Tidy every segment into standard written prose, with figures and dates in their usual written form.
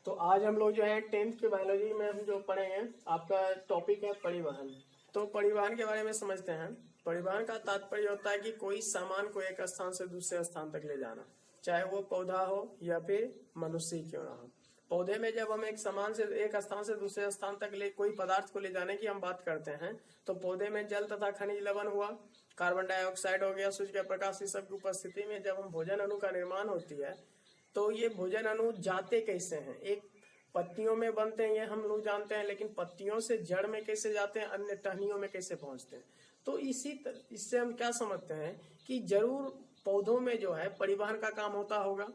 तो आज हम लोग जो है 10th के बायोलॉजी में हम जो पढ़े हैं, आपका टॉपिक है परिवहन। तो परिवहन के बारे में समझते हैं। परिवहन का तात्पर्य होता है कि कोई सामान को एक स्थान से दूसरे स्थान तक ले जाना, चाहे वो पौधा हो या फिर मनुष्य क्यों ना हो। पौधे में जब हम एक सामान से एक स्थान से दूसरे स्थान तक कोई पदार्थ को ले जाने की हम बात करते हैं, तो पौधे में जल तथा खनिज लवण हुआ, कार्बन डाइऑक्साइड हो गया, सूर्य के प्रकाश, इस सब की उपस्थिति में जब हम भोजन अणु का निर्माण होती है, तो ये भोजन अणु जाते कैसे हैं? एक पत्तियों में बनते हैं, ये हम लोग जानते हैं, लेकिन पत्तियों से जड़ में कैसे जाते हैं, अन्य टहनियों में कैसे पहुंचते हैं। तो इससे हम क्या समझते हैं कि जरूर पौधों में जो है परिवहन का काम होता होगा।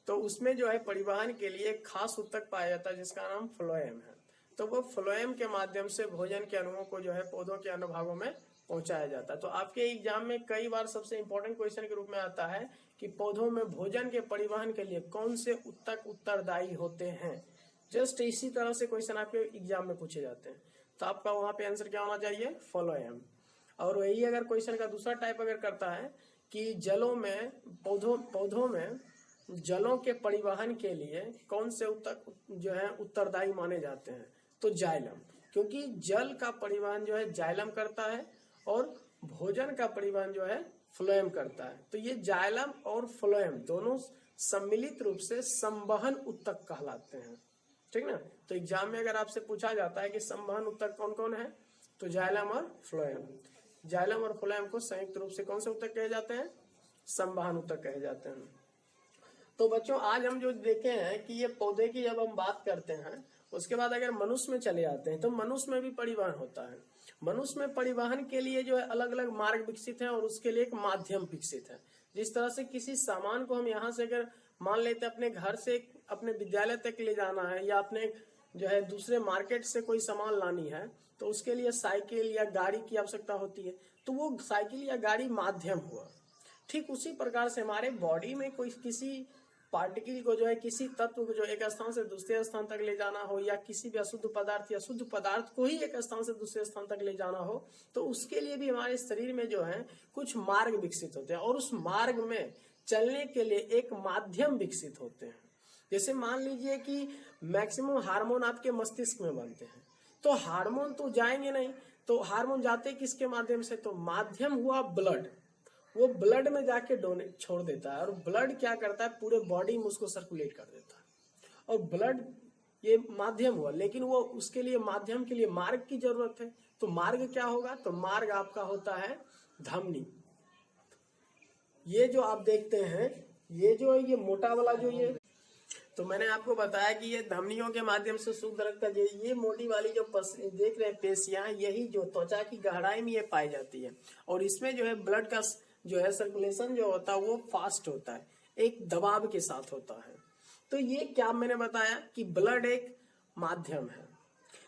तो उसमें जो है परिवहन के लिए एक खास ऊतक पाया जाता है जिसका नाम फ्लोएम है। तो वो फ्लोएम के माध्यम से भोजन के अणुओं को जो है पौधों के अन्य भागों में पहुंचाया जाता है। तो आपके एग्जाम में कई बार सबसे इंपॉर्टेंट क्वेश्चन के रूप में आता है कि पौधों में भोजन के परिवहन के लिए कौन से ऊतक उत्तरदायी होते हैं। जस्ट इसी तरह से क्वेश्चन आपके एग्जाम में पूछे जाते हैं। तो आपका वहां पे आंसर क्या होना चाहिए? फ्लोएम। और वही अगर क्वेश्चन का दूसरा टाइप अगर करता है कि जलों में पौधों में जलों के परिवहन के लिए कौन से ऊतक जो है उत्तरदायी माने जाते हैं, तो जाइलम, क्योंकि जल का परिवहन जो है जाइलम करता है और भोजन का परिवहन जो है फ्लोएम करता है। तो ये जाइलम और फ्लोएम दोनों सम्मिलित रूप से संवहन ऊतक कहलाते हैं, ठीक ना। तो एग्जाम में अगर आपसे पूछा जाता है कि संवहन ऊतक कौन कौन है, तो जाइलम और फ्लोएम। जाइलम और फ्लोएम को संयुक्त रूप से कौन से ऊतक कहे जाते हैं? संवहन ऊतक कहे जाते हैं। तो बच्चों आज हम जो देखे हैं कि ये पौधे की जब हम बात करते हैं, उसके बाद अगर मनुष्य में चले जाते हैं तो मनुष्य में भी परिवहन होता है। मनुष्य में परिवहन के लिए जो है अलग अलग मार्ग विकसित हैं और उसके लिए एक माध्यम विकसित है। जिस तरह से किसी सामान को हम यहाँ से अगर मान लेते हैं अपने घर से अपने विद्यालय तक ले जाना है, या अपने जो है दूसरे मार्केट से कोई सामान लानी है, तो उसके लिए साइकिल या गाड़ी की आवश्यकता होती है। तो वो साइकिल या गाड़ी माध्यम हुआ। ठीक उसी प्रकार से हमारे बॉडी में कोई किसी पार्टिकल को जो है किसी तत्व को जो एक स्थान से दूसरे स्थान तक ले जाना हो, या किसी भी अशुद्ध पदार्थ या शुद्ध पदार्थ को ही एक स्थान से दूसरे स्थान तक ले जाना हो, तो उसके लिए भी हमारे शरीर में जो है कुछ मार्ग विकसित होते हैं और उस मार्ग में चलने के लिए एक माध्यम विकसित होते हैं। जैसे मान लीजिए कि मैक्सिमम हार्मोन आपके मस्तिष्क में बनते हैं, तो हार्मोन तो जाएंगे नहीं, तो हार्मोन जाते किसके माध्यम से? तो माध्यम हुआ ब्लड। वो ब्लड में जाके डोनेट छोड़ देता है और ब्लड क्या करता है? पूरे बॉडी में उसको सर्कुलेट कर देता है। और ब्लड ये माध्यम हुआ, लेकिन वो उसके लिए माध्यम के लिए मार्ग की जरूरत है। तो मार्ग क्या होगा? तो मार्ग आपका होता है धमनी। ये जो आप देखते हैं, ये जो है ये मोटा वाला जो ये, तो मैंने आपको बताया कि ये धमनियों के माध्यम से शुद्ध रक्त, ये मोटी वाली जो देख रहे हैं पेशियां, यही जो त्वचा की गहराई में ये पाई जाती है। और इसमें जो है ब्लड का जो है सर्कुलेशन जो होता है वो फास्ट होता है, एक दबाव के साथ होता है। तो ये क्या मैंने बताया कि ब्लड एक माध्यम है,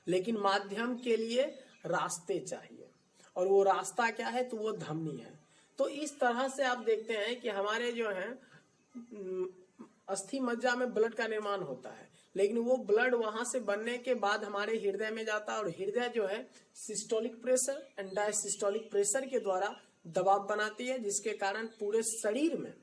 लेकिन माध्यम के लिए रास्ते चाहिए, और वो रास्ता क्या है? तो वो धमनी है। तो इस तरह से आप देखते हैं कि हमारे जो है अस्थि मज्जा में ब्लड का निर्माण होता है, लेकिन वो ब्लड वहां से बनने के बाद हमारे हृदय में जाता है, और हृदय जो है systolic pressure and diastolic pressure के द्वारा दबाव बनाती है, जिसके कारण पूरे शरीर में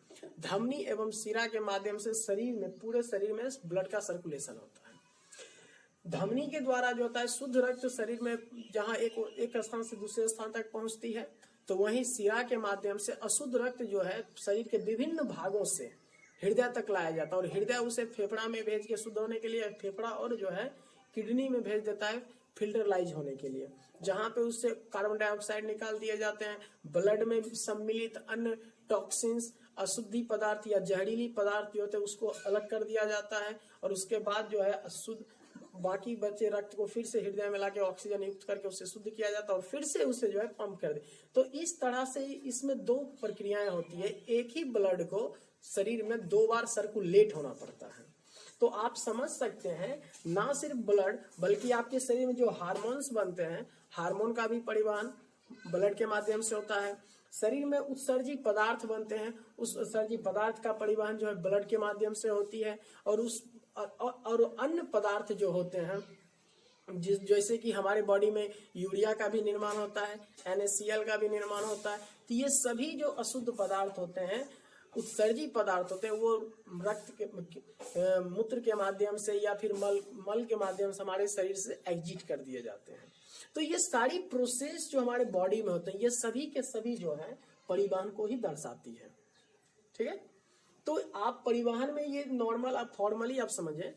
धमनी एवं शिरा के माध्यम से शरीर में पूरे शरीर में ब्लड का सर्कुलेशन होता है। धमनी के द्वारा जो होता है शुद्ध रक्त शरीर में जहां एक स्थान से दूसरे स्थान तक पहुंचती है, तो वहीं शिरा के माध्यम से अशुद्ध रक्त जो है शरीर के विभिन्न भागों से हृदय तक लाया जाता है, और हृदय उसे फेफड़ा में भेज के शुद्ध होने के लिए फेफड़ा और जो है किडनी में भेज देता है फिल्टरलाइज होने के लिए, जहां पे उससे कार्बन डाइऑक्साइड निकाल दिए जाते हैं। ब्लड में सम्मिलित अन्य टॉक्सिन्स, अशुद्धि पदार्थ या जहरीली पदार्थ जो होते हैं उसको अलग कर दिया जाता है, और उसके बाद जो है अशुद्ध बाकी बचे रक्त को फिर से हृदय में लाके ऑक्सीजन युक्त करके उसे शुद्ध किया जाता है, और फिर से उसे जो है पंप कर दे। तो इस तरह से इसमें दो प्रक्रियाएं होती है। एक ही ब्लड को शरीर में 2 बार सर्कुलेट होना पड़ता है। तो आप समझ सकते हैं, ना सिर्फ ब्लड बल्कि आपके शरीर में जो हार्मोन्स बनते हैं, हार्मोन का भी परिवहन ब्लड के माध्यम से होता है। शरीर में उत्सर्जी पदार्थ बनते हैं, उस उत्सर्जी पदार्थ का परिवहन जो है ब्लड के माध्यम से होती है। और अन्य पदार्थ जो होते हैं, जैसे कि हमारे बॉडी में यूरिया का भी निर्माण होता है, NaCl का भी निर्माण होता है। तो ये सभी जो अशुद्ध पदार्थ होते हैं उत्सर्जी पदार्थ होते हैं वो रक्त के मूत्र के माध्यम से या फिर मल के माध्यम से हमारे शरीर से एग्जिट कर दिए जाते हैं। तो ये सारी प्रोसेस जो हमारे बॉडी में होते हैं ये सभी के सभी जो है परिवहन को ही दर्शाती है। ठीक है, तो आप परिवहन में ये नॉर्मल आप फॉर्मली आप समझें,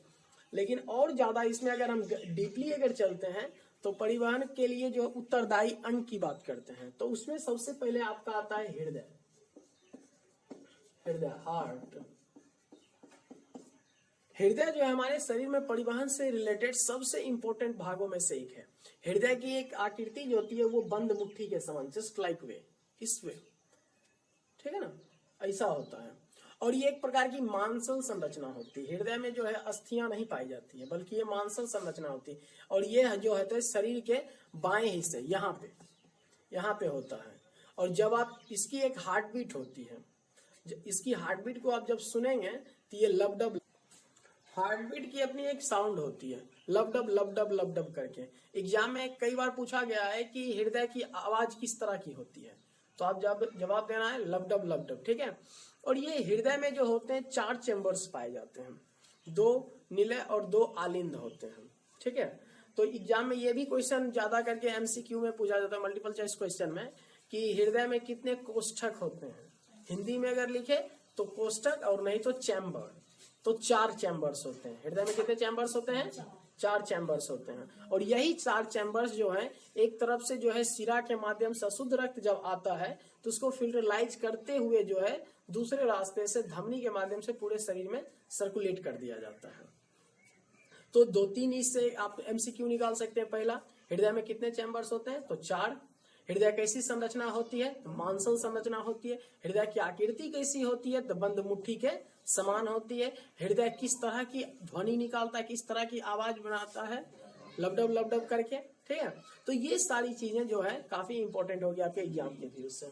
लेकिन और ज्यादा इसमें अगर हम डीपली अगर चलते हैं तो परिवहन के लिए जो उत्तरदायी अंग की बात करते हैं तो उसमें सबसे पहले आपका आता है हृदय, हार्ट। हृदय जो है हमारे शरीर में परिवहन से रिलेटेड सबसे इंपॉर्टेंट भागों में से एक है। हृदय की एक आकृति जो होती है वो बंद मुट्ठी के समान, जस्ट लाइक वे, इस वे, ठीक है ना, ऐसा होता है। और ये एक प्रकार की मांसल संरचना होती है। हृदय में जो है अस्थियां नहीं पाई जाती है बल्कि ये मांसल संरचना होती है। और ये जो है शरीर के बाएं हिस्से यहाँ पे होता है। और जब आप इसकी एक हार्ट बीट होती है, इसकी हार्ट बीट को आप जब सुनेंगे तो ये लबडब, हार्ट बीट की अपनी एक साउंड होती है, लबडब लबडब लबडब करके। एग्जाम में कई बार पूछा गया है कि हृदय की आवाज किस तरह की होती है, तो आप जवाब देना है लबडब लबडब, ठीक है। और ये हृदय में जो होते हैं 4 चैम्बर्स पाए जाते हैं, 2 नीले और 2 आलिंद होते हैं, ठीक है। तो एग्जाम में ये भी क्वेश्चन ज्यादा करके एमसीक्यू में पूछा जाता है, मल्टीपल चॉइस क्वेश्चन में, कि हृदय में कितने कोष्ठक होते हैं। हिंदी में अगर लिखे तो कोष्ठक और नहीं तो चैम्बर, तो 4 चैम्बर्स होते हैं। हृदय में कितने चैम्बर्स होते हैं? 4 चैम्बर्स होते हैं। और यही 4 चैम्बर्स जो है एक तरफ से जो है शिरा के माध्यम से अशुद्ध रक्त जब आता है तो उसको फिल्टरलाइज करते हुए जो है दूसरे रास्ते से धमनी के माध्यम से पूरे शरीर में सर्कुलेट कर दिया जाता है। तो 2-3 इससे आप एमसीक्यू निकाल सकते हैं। पहला, हृदय में कितने चैम्बर्स होते हैं? तो 4। हृदय कैसी संरचना होती है? तो मांसल संरचना होती है। हृदय की आकृति कैसी होती है? तो बंद मुट्ठी के समान होती है। हृदय किस तरह की ध्वनि निकालता है, किस तरह की आवाज बनाता है, लबडब लबडब करके, ठीक है। तो ये सारी चीजें जो है काफी इंपॉर्टेंट होगी आपके एग्जाम के व्यू से।